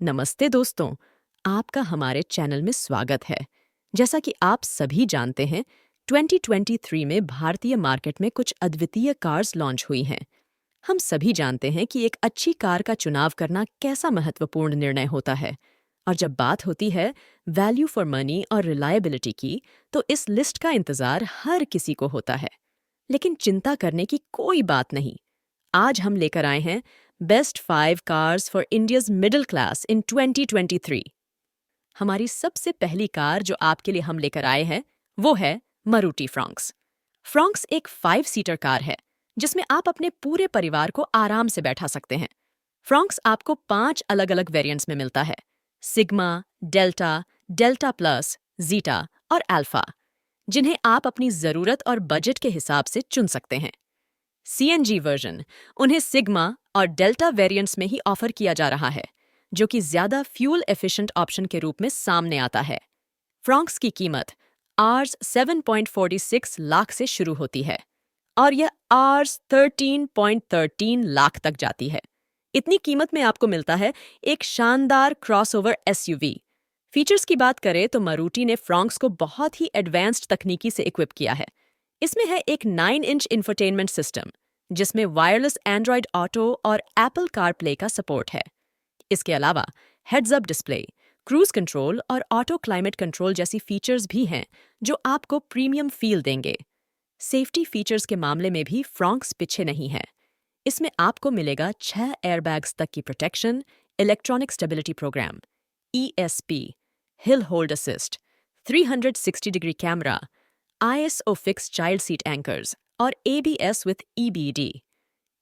नमस्ते दोस्तों, आपका हमारे चैनल में स्वागत है। जैसा कि आप सभी जानते हैं, 2023 में भारतीय मार्केट में कुछ अद्वितीय कार्स लॉन्च हुई हैं। हम सभी जानते हैं कि एक अच्छी कार का चुनाव करना कैसा महत्वपूर्ण निर्णय होता है। और जब बात होती है वैल्यू फॉर मनी और रिलायबिलिटी की, तो इस लिस्ट का इंतजार हर किसी को होता है। लेकिन चिंता करने की कोई बात नहीं। आज हम लेकर आए हैं best 5 cars for India's middle class in 2023। हमारी सबसे पहली कार जो आपके लिए हम लेकर आए हैं वो है मारुति फ्रॉन्क्स। फ्रॉन्क्स एक 5 सीटर कार है जिसमें आप अपने पूरे परिवार को आराम से बैठा सकते हैं। फ्रॉन्क्स आपको 5 अलग अलग वेरिएंट्स में मिलता है: sigma, delta, delta plus, zeta और अल्फा, जिन्हें आप अपनी जरूरत और बजट के हिसाब से चुन सकते हैं। सीएनजी वर्जन उन्हें सिग्मा और डेल्टा वेरिएंट्स में ही ऑफर किया जा रहा है, जो कि ज्यादा फ्यूल एफिशिएंट ऑप्शन के रूप में सामने आता है। फ्रॉन्क्स की कीमत आर्स 7.46 लाख से शुरू होती है और यह आर्स 13.13 लाख तक जाती है। इतनी कीमत में आपको मिलता है एक शानदार क्रॉसओवर एसयूवी। फीचर्स की बात करें तो मारुति ने फ्रॉन्क्स को बहुत ही एडवांस्ड तकनीकी से इक्विप किया है। इसमें है एक 9-इंच इंफोटेनमेंट सिस्टम जिसमें वायरलेस एंड्रॉयड ऑटो और एप्पल कारप्ले का सपोर्ट है। इसके अलावा heads up display, cruise control और ऑटो क्लाइमेट कंट्रोल जैसी फीचर्स भी हैं जो आपको प्रीमियम फील देंगे। सेफ्टी फीचर्स के मामले में भी फ्रॉन्क्स पीछे नहीं है। इसमें आपको मिलेगा 6 एयरबैग्स तक की protection, electronic stability program, ESP, hill hold assist, 360 degree camera, ISO fix child seat anchors और ABS विथ EBD।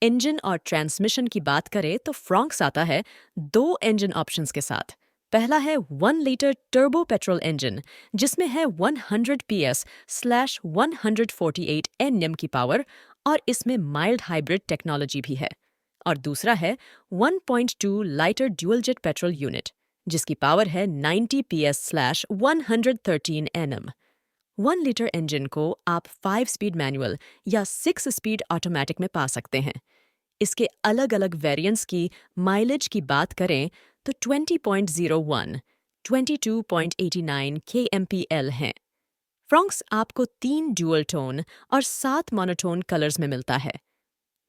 इंजन और ट्रांसमिशन की बात करें तो फ्रॉन्क्स आता है 2 इंजन ऑप्शंस के साथ। पहला है 1 लीटर टर्बो पेट्रोल इंजन जिसमें है 100 PS/148 Nm की पावर और इसमें माइल्ड हाइब्रिड टेक्नोलॉजी भी है। और दूसरा है 1.2 litre dual jet petrol unit जिसकी पावर है 90 PS/113 Nm। 1 लीटर इंजन को आप 5 स्पीड मैनुअल या 6 स्पीड ऑटोमेटिक में पा सकते हैं। इसके अलग अलग वेरिएंट्स की माइलेज की बात करें तो 20.01, 22.89 kmpl हैं। फ्रॉन्क्स आपको 3 ड्यूअल टोन और 7 मोनोटोन कलर्स में मिलता है।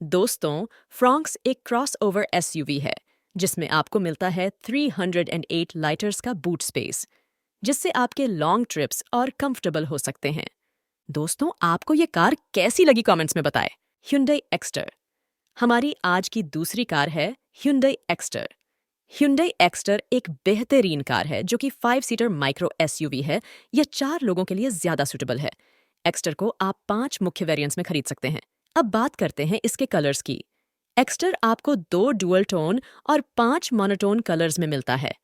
दोस्तों, फ्रॉन्क्स एक क्रॉसओवर एसयूवी है जिसमें आपको मिलता है 308 लीटर्स का बूट स्पेस, जिससे आपके लॉन्ग ट्रिप्स और कंफर्टेबल हो सकते हैं। दोस्तों, आपको ये कार कैसी लगी कमेंट्स में बताएं। Hyundai एक्स्टर हमारी आज की दूसरी कार है Hyundai एक्स्टर। Hyundai एक्स्टर एक बेहतरीन कार है जो कि 5 सीटर माइक्रो एसयूवी है। यह 4 लोगों के लिए ज्यादा सूटेबल है। एक्स्टर को आप 5 मुख्य वेरिएंट्स में खरीद सकते हैं। अब बात करते हैं इसके कलर्स की। एक्स्टर आपको 2 डुअल टोन और 5 मोनोटोन कलर्स में मिलता है।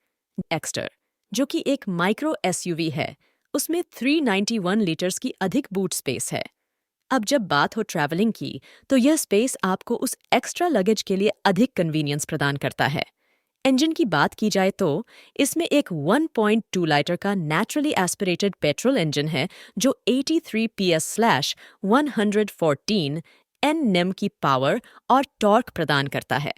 एक्स्टर जो कि एक माइक्रो एसयूवी है, उसमें 391 लीटर्स की अधिक बूट स्पेस है। अब जब बात हो ट्रैवलिंग की, तो यह स्पेस आपको उस एक्स्ट्रा लगेज के लिए अधिक कन्वीनियंस प्रदान करता है। इंजन की बात की जाए तो इसमें एक 1.2 लीटर का नेचुरली एस्पिरेटेड पेट्रोल इंजन है जो 83 PS/114 Nm की पावर और टॉर्क प्रदान करता है।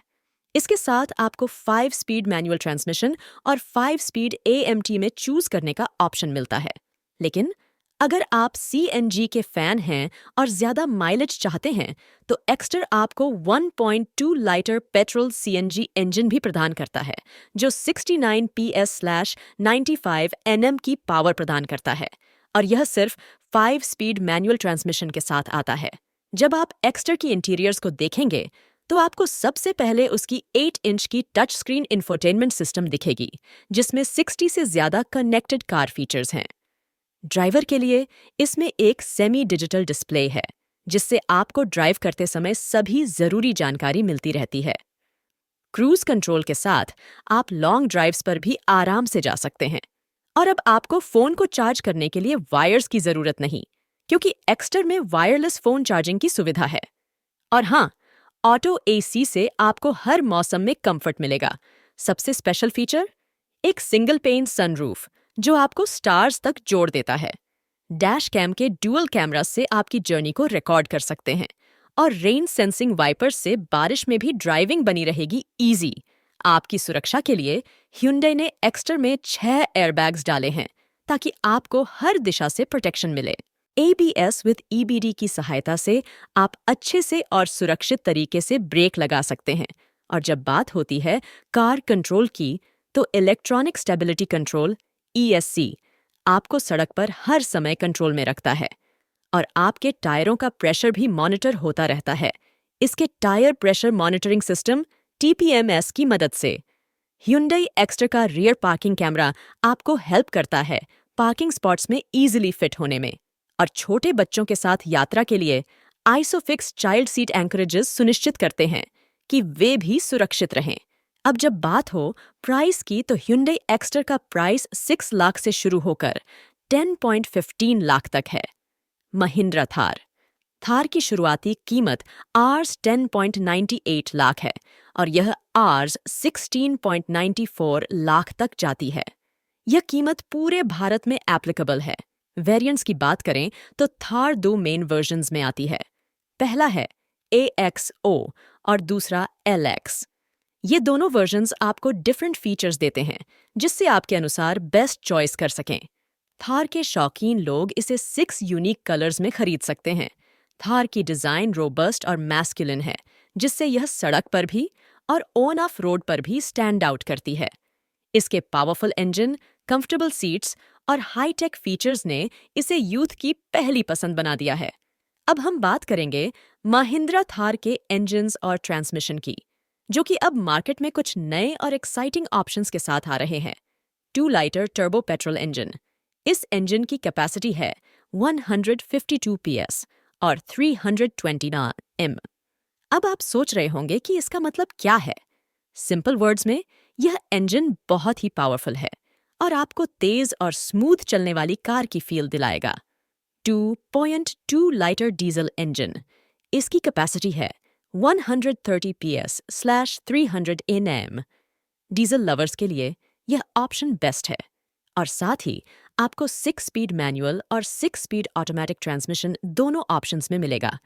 इसके साथ आपको 5 स्पीड मैनुअल ट्रांसमिशन और 5 स्पीड AMT में चूज करने का ऑप्शन मिलता है। लेकिन अगर आप CNG के फैन हैं और ज्यादा माइलेज चाहते हैं, तो एक्स्टर आपको 1.2 लीटर पेट्रोल CNG इंजन भी प्रदान करता है जो 69 PS/95 Nm की पावर प्रदान करता है, और यह सिर्फ 5 स्पीड मैनुअल ट्रांसमिशन के साथ आता है। जब आप एक्स्टर की इंटीरियर्स को देखेंगे तो आपको सबसे पहले उसकी 8 इंच की टच स्क्रीन इंफोटेनमेंट सिस्टम दिखेगी जिसमें 60 से ज्यादा कनेक्टेड कार फीचर्स हैं। ड्राइवर के लिए इसमें एक सेमी डिजिटल डिस्प्ले है जिससे आपको ड्राइव करते समय सभी जरूरी जानकारी मिलती रहती है। क्रूज कंट्रोल के साथ आप लॉन्ग ड्राइव्स पर भी आराम से जा सकते हैं। और अब आपको फोन को चार्ज करने के लिए वायर्स की जरूरत नहीं, क्योंकि एक्स्टर में वायरलेस फोन चार्जिंग की सुविधा है। और हाँ, ऑटो AC से आपको हर मौसम में कंफर्ट मिलेगा। सबसे स्पेशल फीचर, एक सिंगल पेन सनरूफ जो आपको स्टार्स तक जोड़ देता है। डैश कैम के ड्यूअल कैमरा से आपकी जर्नी को रिकॉर्ड कर सकते हैं, और रेन सेंसिंग वाइपर्स से बारिश में भी ड्राइविंग बनी रहेगी इजी। आपकी सुरक्षा के लिए Hyundai ने एक्स्टर में 6 एयरबैग्स डाले हैं ताकि आपको हर दिशा से प्रोटेक्शन मिले। ABS विद EBD की सहायता से आप अच्छे से और सुरक्षित तरीके से ब्रेक लगा सकते हैं। और जब बात होती है कार कंट्रोल की, तो इलेक्ट्रॉनिक स्टेबिलिटी कंट्रोल ESC आपको सड़क पर हर समय कंट्रोल में रखता है और आपके टायरों का प्रेशर भी मॉनिटर होता रहता है इसके tyre pressure monitoring system TPMS की मदद से। Hyundai एक्स्टर का रियर पार्किंग कैमरा आपको हेल्प करता है पार्किंग स्पॉट्स में इजीली फिट होने में, और छोटे बच्चों के साथ यात्रा के लिए आइसोफिक्स चाइल्ड सीट एंकरेजेस सुनिश्चित करते हैं कि वे भी सुरक्षित रहें। अब जब बात हो प्राइस की, तो Hyundai एक्स्टर का प्राइस 6 लाख से शुरू होकर 10.15 लाख तक है। महिंद्रा थार की शुरुआती कीमत Rs 10.98 लाख है और यह Rs 16.94 लाख तक जाती है। यह कीमत पूरे भारत में एप्लीकेबल है। वेरिएंट्स की बात करें तो थार 2 मेन वर्जन्स में आती है। पहला है AXO और दूसरा LX। ये दोनों वर्जन्स आपको डिफरेंट फीचर्स देते हैं जिससे आपके अनुसार बेस्ट चॉइस कर सकें। थार के शौकीन लोग इसे 6 यूनिक कलर्स में खरीद सकते हैं। थार की डिज़ाइन रोबस्ट और मैस्कुलिन है जिससे यह सड़क पर भी और ऑन ऑफ रोड पर भी स्टैंड आउट करती है। इसके पावरफुल इंजन, कंफर्टेबल सीट्स और हाई-टेक फीचर्स ने इसे यूथ की पहली पसंद बना दिया है। अब हम बात करेंगे महिंद्रा थार के इंजन्स और ट्रांसमिशन की, जो कि अब मार्केट में कुछ नए और एक्साइटिंग ऑप्शंस के साथ आ रहे हैं। 2 लीटर टर्बो पेट्रोल इंजन। इस इंजन की कैपेसिटी है 152 PS और 320 Nm। अब आप सोच रहे होंगे कि इसका मतलब क्या है। सिंपल वर्ड्स में, यह इंजन बहुत ही पावरफुल है और आपको तेज और स्मूथ चलने वाली कार की फील दिलाएगा। 2.2 लीटर डीजल इंजन। इसकी कैपेसिटी है 130 PS/300 Nm। डीजल लवर्स के लिए यह ऑप्शन बेस्ट है और साथ ही आपको 6 स्पीड मैनुअल और 6 स्पीड ऑटोमेटिक ट्रांसमिशन दोनों ऑप्शंस में मिलेगा।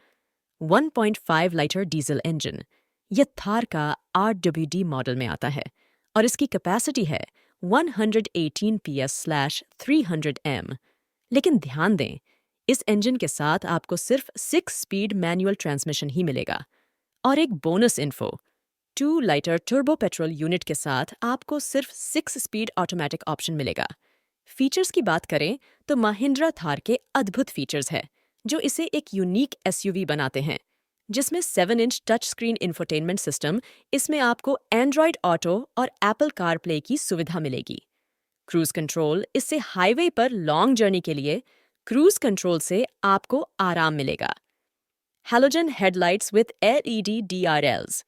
1.5 लीटर डीजल इंजन यह थार का RWD मॉडल में आता है और इसकी कैपेसिटी है 118 PS/300 M। लेकिन ध्यान दें, इस इंजन के साथ आपको सिर्फ 6 स्पीड मैनुअल ट्रांसमिशन ही मिलेगा। और एक bonus info, 2 litre turbo petrol unit के साथ आपको सिर्फ 6 स्पीड ऑटोमेटिक ऑप्शन मिलेगा। फीचर्स की बात करें तो महिंद्रा थार के अद्भुत फीचर्स है जो इसे एक यूनिक SUV बनाते हैं, जिसमें 7 inch touch screen infotainment system. इसमें आपको एंड्रॉयड ऑटो और एप्पल कारप्ले की सुविधा मिलेगी। क्रूज कंट्रोल, इससे हाईवे पर लॉन्ग जर्नी के लिए क्रूज कंट्रोल से आपको आराम मिलेगा। Halogen headlights with LED DRLs।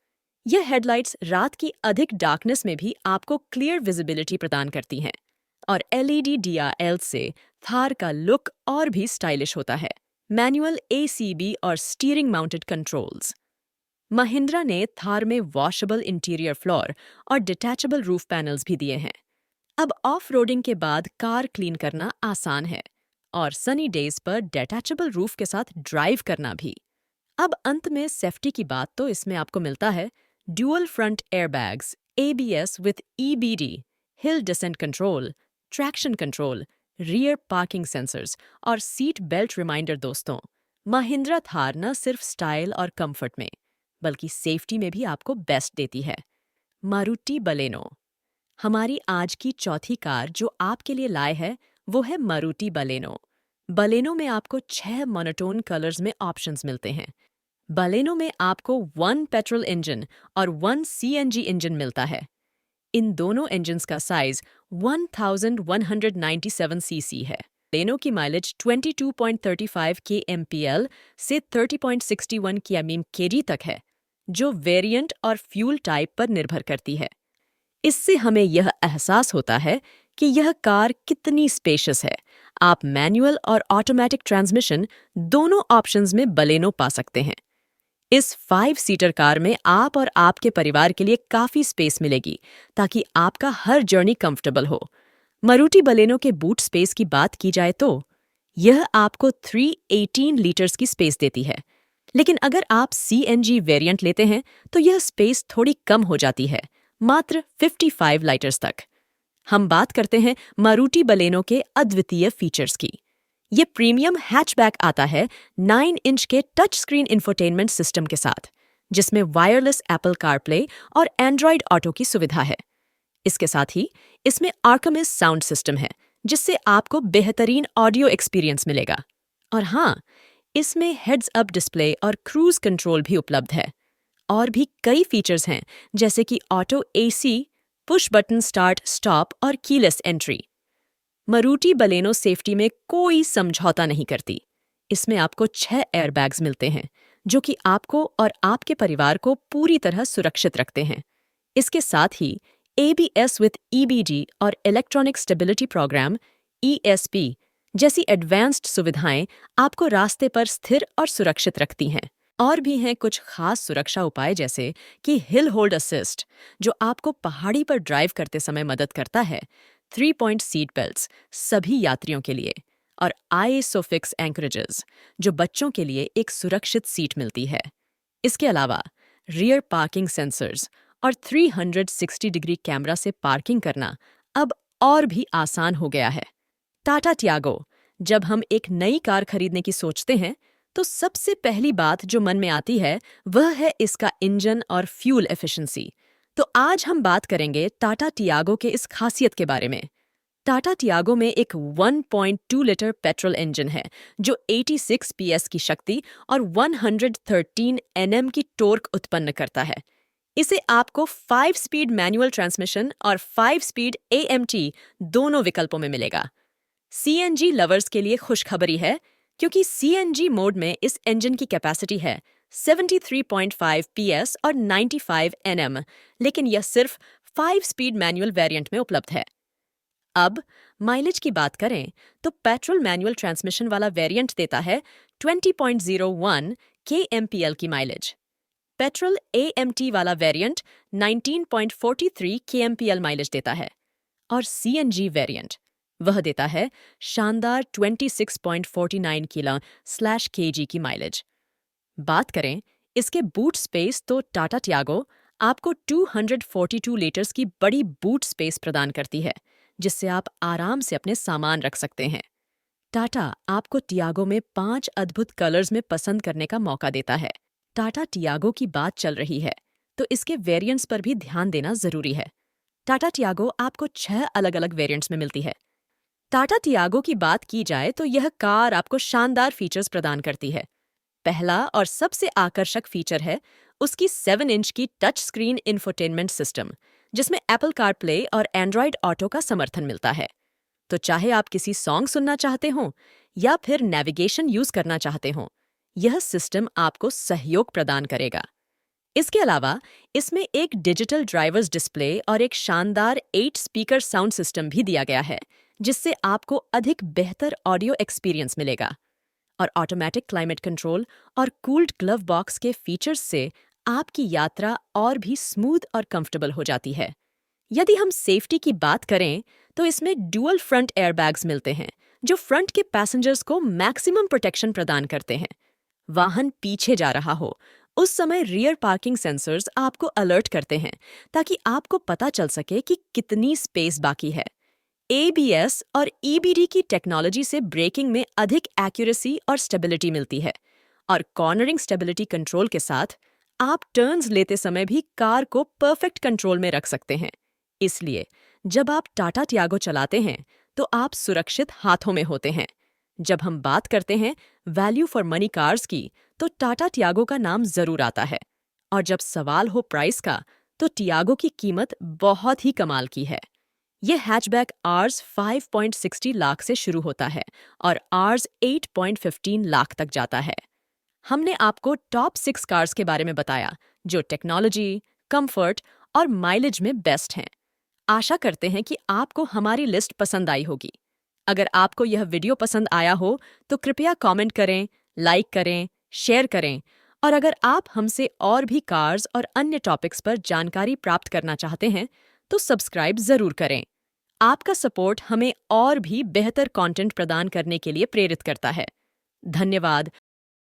यह हेडलाइट्स रात की अधिक डार्कनेस में भी आपको क्लियर विजिबिलिटी प्रदान करती हैं और LED DRL से थार का लुक और भी स्टाइलिश होता है। मैनुअल ACB और स्टीयरिंग माउंटेड कंट्रोल्स। महिंद्रा ने थार में वॉशेबल इंटीरियर फ्लोर और डिटैचेबल रूफ पैनल्स भी दिए हैं। अब ऑफ रोडिंग के बाद कार क्लीन करना आसान है और सनी डेज पर डिटैचेबल रूफ के साथ ड्राइव करना भी। अब अंत में सेफ्टी की बात, तो इसमें आपको मिलता है dual front airbags, ABS with EBD, hill descent control, traction control, rear parking sensors और सीट बेल्ट रिमाइंडर। दोस्तों, महिंद्रा थार न सिर्फ स्टाइल और कंफर्ट में बल्कि सेफ्टी में भी आपको बेस्ट देती है। मारुति बलेनो। हमारी आज की चौथी कार जो आपके लिए लाए है वो है मारुति बलेनो। बलेनो में आपको 6 मोनोटोन कलर्स में ऑप्शंस मिलते हैं। बलेनो में आपको 1 पेट्रोल इंजन और 1 CNG इंजन मिलता है। इन दोनों इंजन्स का साइज 1197 cc है। बलेनो की माइलेज 22.35 kmpl से 30.61 kmkg तक है, जो वेरिएंट और फ्यूल टाइप पर निर्भर करती है। इससे हमें यह एहसास होता है कि यह कार कितनी स्पेशियस है। आप मैनुअल और ऑटोमेटिक ट्रांसमिशन दोनों ऑप्शंस में बलेनो पा सकते हैं। इस 5 सीटर कार में आप और आपके परिवार के लिए काफी स्पेस मिलेगी ताकि आपका हर जर्नी कंफर्टेबल हो। मारुति बलेनो के बूट स्पेस की बात की जाए तो यह आपको 318 लीटर्स की स्पेस देती है, लेकिन अगर आप CNG वेरिएंट लेते हैं तो यह स्पेस थोड़ी कम हो जाती है, मात्र 55 लाइटर्स तक। हम बात करते हैं मारुति बलेनो के अद्वितीय फीचर्स की। ये प्रीमियम हैचबैक आता है 9 इंच के टच स्क्रीन इंफोटेनमेंट सिस्टम के साथ, जिसमें वायरलेस एप्पल कारप्ले और एंड्रॉयड ऑटो की सुविधा है। इसके साथ ही इसमें आर्कमिस साउंड सिस्टम है, जिससे आपको बेहतरीन ऑडियो एक्सपीरियंस मिलेगा। और हाँ, इसमें हेड्स अप डिस्प्ले और क्रूज कंट्रोल भी उपलब्ध है। और भी कई फीचर्स हैं, जैसे कि auto AC, push button start stop और keyless entry. Maruti Baleno safety में कोई समझौता नहीं करती। इसमें आपको 6 एयरबैग्स मिलते हैं, जो कि आपको और आपके परिवार को पूरी तरह सुरक्षित रखते हैं। इसके साथ ही ABS विथ EBD और इलेक्ट्रॉनिक स्टेबिलिटी प्रोग्राम ESP जैसी एडवांस्ड सुविधाएं आपको रास्ते पर स्थिर और सुरक्षित रखती हैं। और भी हैं कुछ खास सुरक्षा उपाय, जैसे कि हिल होल्ड असिस्ट, जो आपको पहाड़ी पर ड्राइव करते समय मदद करता है, 3 पॉइंट सीट बेल्ट्स सभी यात्रियों के लिए, और आइसोफिक्स एंकरेजेस, जो बच्चों के लिए एक सुरक्षित सीट मिलती है। इसके अलावा रियर पार्किंग सेंसर्स और 360 डिग्री कैमरा से पार्किंग करना अब और भी आसान हो गया है। टाटा टियागो, जब हम एक नई कार खरीदने की सोचते हैं, तो सबसे पहली बात जो मन में आती है वह है इसका इंजन और फ्यूल एफिशिएंसी। तो आज हम बात करेंगे टाटा टियागो के इस खासियत के बारे में। टाटा टियागो में एक 1.2 लीटर पेट्रोल इंजन है, जो 86 PS की शक्ति और 113 Nm की टॉर्क उत्पन्न करता है। इसे आपको 5 स्पीड मैनुअल ट्रांसमिशन और 5 स्पीड AMT दोनों विकल्पों में मिलेगा। CNG लवर्स के लिए खुशखबरी है, क्योंकि CNG मोड में इस इंजन की कैपेसिटी है 73.5 PS और 95 Nm, लेकिन यह सिर्फ 5 स्पीड मैनुअल वेरिएंट में उपलब्ध है। अब माइलेज की बात करें तो पेट्रोल मैनुअल ट्रांसमिशन वाला वेरिएंट देता है 20.01 kmpl की माइलेज। पेट्रोल AMT वाला वेरिएंट 19.43 kmpl माइलेज देता है। और CNG वेरिएंट वह देता है शानदार 26.49 kg की माइलेज। बात करें इसके बूट स्पेस, तो टाटा टियागो आपको 242 लीटर्स की बड़ी बूट स्पेस प्रदान करती है, जिससे आप आराम से अपने सामान रख सकते हैं। टाटा आपको टियागो में 5 अद्भुत कलर्स में पसंद करने का मौका देता है। टाटा टियागो की बात चल रही है, तो इसके वेरिएंट्स पर भी ध्यान देना जरूरी है। टाटा टियागो आपको 6 अलग-अलग वेरिएंट्स में मिलती है। टाटा टियागो की बात की जाए तो यह कार आपको शानदार फीचर्स प्रदान करती है। पहला और सबसे आकर्षक फीचर है उसकी 7 इंच की टच स्क्रीन इंफोटेनमेंट सिस्टम, जिसमें एप्पल कारप्ले और एंड्रॉयड ऑटो का समर्थन मिलता है। तो चाहे आप किसी सॉन्ग सुनना चाहते हो या फिर नेविगेशन यूज करना चाहते हो, यह सिस्टम आपको सहयोग प्रदान करेगा। इसके अलावा इसमें एक डिजिटल ड्राइवर्स डिस्प्ले और एक शानदार 8 स्पीकर साउंड सिस्टम भी दिया गया है, जिससे आपको अधिक बेहतर ऑडियो एक्सपीरियंस मिलेगा। और ऑटोमेटिक क्लाइमेट कंट्रोल और कूल्ड ग्लव बॉक्स के फीचर्स से आपकी यात्रा और भी स्मूथ और कंफर्टेबल हो जाती है। यदि हम सेफ्टी की बात करें तो इसमें डुअल फ्रंट एयरबैग्स मिलते हैं, जो फ्रंट के पैसेंजर्स को मैक्सिमम प्रोटेक्शन प्रदान करते हैं। वाहन पीछे जा रहा हो उस समय रियर पार्किंग सेंसर्स आपको अलर्ट करते हैं, ताकि आपको पता चल सके कि कितनी स्पेस बाकी है। ABS और EBD की टेक्नोलॉजी से ब्रेकिंग में अधिक एक्यूरेसी और स्टेबिलिटी मिलती है, और कॉर्नरिंग स्टेबिलिटी कंट्रोल के साथ आप टर्न्स लेते समय भी कार को परफेक्ट कंट्रोल में रख सकते हैं। इसलिए जब आप टाटा टियागो चलाते हैं तो आप सुरक्षित हाथों में होते हैं। जब हम बात करते हैं वैल्यू फॉर मनी कार्स की, तो टाटा टियागो का नाम जरूर आता है। और जब सवाल हो प्राइस का, तो टियागो की कीमत बहुत ही कमाल की है। यह हैचबैक आर्स 5.60 लाख से शुरू होता है और आर्स 8.15 लाख तक जाता है। हमने आपको टॉप 6 कार्स के बारे में बताया, जो टेक्नोलॉजी, कंफर्ट और माइलेज में बेस्ट हैं। आशा करते हैं कि आपको हमारी लिस्ट पसंद आई होगी। अगर आपको यह वीडियो पसंद आया हो तो कृपया कमेंट करें, लाइक करें, शेयर करें, और अगर आप हमसे और भी कार्स और अन्य टॉपिक्स पर जानकारी प्राप्त करना चाहते हैं तो सब्सक्राइब जरूर करें। आपका सपोर्ट हमें और भी बेहतर कंटेंट प्रदान करने के लिए प्रेरित करता है। धन्यवाद